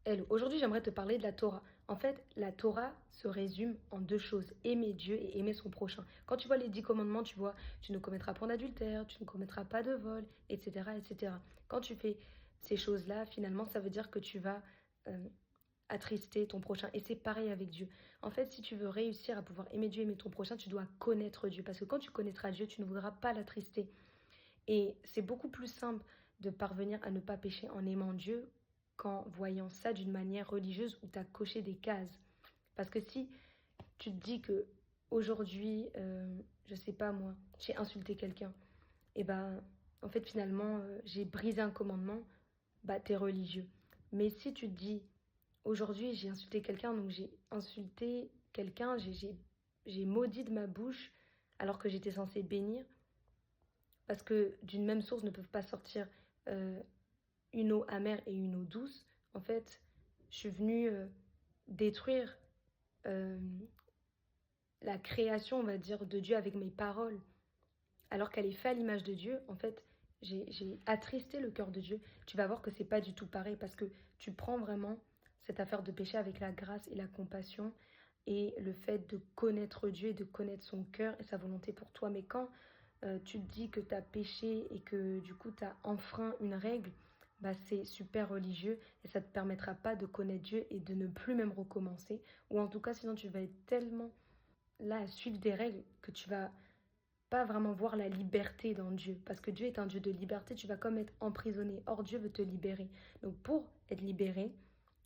Hello, aujourd'hui j'aimerais te parler de la Torah. En fait, la Torah se résume en deux choses, aimer Dieu et aimer son prochain. Quand tu vois les 10 commandements, tu vois, tu ne commettras point d'adultère, tu ne commettras pas de vol, etc., etc. Quand tu fais ces choses-là, finalement, ça veut dire que tu vas euh, attrister ton prochain. Et c'est pareil avec Dieu. En fait, si tu veux réussir à pouvoir aimer Dieu, aimer ton prochain, tu dois connaître Dieu. Parce que quand tu connaîtras Dieu, tu ne voudras pas l'attrister. Et c'est beaucoup plus simple de parvenir à ne pas pécher en aimant Dieu qu'en voyant ça d'une manière religieuse où tu as coché des cases. Parce que si tu te dis que aujourd'hui, je sais pas moi, j'ai insulté quelqu'un, et ben en fait finalement j'ai brisé un commandement, bah t'es religieux. Mais si tu te dis aujourd'hui j'ai insulté quelqu'un, donc j'ai insulté quelqu'un, j'ai maudit de ma bouche alors que j'étais censée bénir, parce que d'une même source ne peuvent pas sortir euh, une eau amère et une eau douce. En fait, je suis venue détruire euh, la création, on va dire, de Dieu avec mes paroles, alors qu'elle est faite à l'image de Dieu. En fait, j'ai attristé le cœur de Dieu. Tu vas voir que c'est pas du tout pareil parce que tu prends vraiment cette affaire de péché avec la grâce et la compassion et le fait de connaître Dieu et de connaître son cœur et sa volonté pour toi. Mais quand tu te dis que tu as péché et que du coup tu as enfreint une règle, bah c'est super religieux et ça ne te permettra pas de connaître Dieu et de ne plus même recommencer. Ou en tout cas, sinon tu vas être tellement là à suivre des règles que tu vas pas vraiment voir la liberté dans Dieu. Parce que Dieu est un Dieu de liberté, tu vas comme être emprisonné. Or, Dieu veut te libérer. Donc pour être libéré,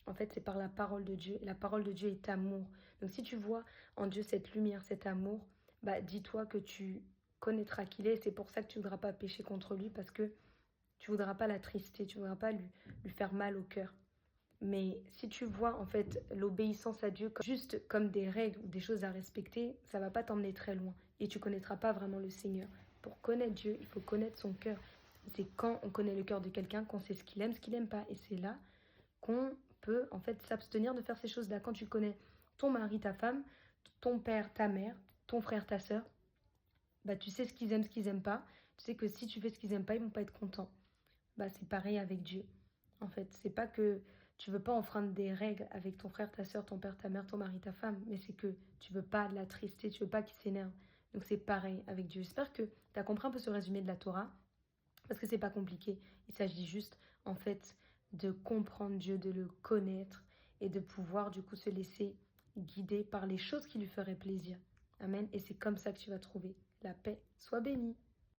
en fait, c'est par la parole de Dieu. Et la parole de Dieu est amour. Donc si tu vois en Dieu cette lumière, cet amour, bah dis-toi que tu connaîtras qu'il est. C'est pour ça que tu ne voudras pas pécher contre lui parce que tu ne voudras pas l'attrister, tu ne voudras pas lui faire mal au cœur. Mais si tu vois en fait l'obéissance à Dieu juste comme des règles ou des choses à respecter, ça va pas t'emmener très loin et tu connaîtras pas vraiment le Seigneur. Pour connaître Dieu, il faut connaître son cœur. C'est quand on connaît le cœur de quelqu'un qu'on sait ce qu'il aime pas. Et c'est là qu'on peut en fait s'abstenir de faire ces choses-là. Quand tu connais ton mari, ta femme, ton père, ta mère, ton frère, ta sœur, bah tu sais ce qu'ils aiment pas. Tu sais que si tu fais ce qu'ils aiment pas, ils vont pas être contents. Bah c'est pareil avec Dieu. En fait, c'est pas que tu veux pas enfreindre des règles avec ton frère, ta soeur, ton père, ta mère, ton mari, ta femme, mais c'est que tu veux pas l'attrister, tu veux pas qu'il s'énerve. Donc c'est pareil avec Dieu. J'espère que tu as compris un peu ce résumé de la Torah, parce que c'est pas compliqué. Il s'agit juste, en fait, de comprendre Dieu, de le connaître et de pouvoir du coup se laisser guider par les choses qui lui feraient plaisir. Amen. Et c'est comme ça que tu vas trouver la paix. Sois béni.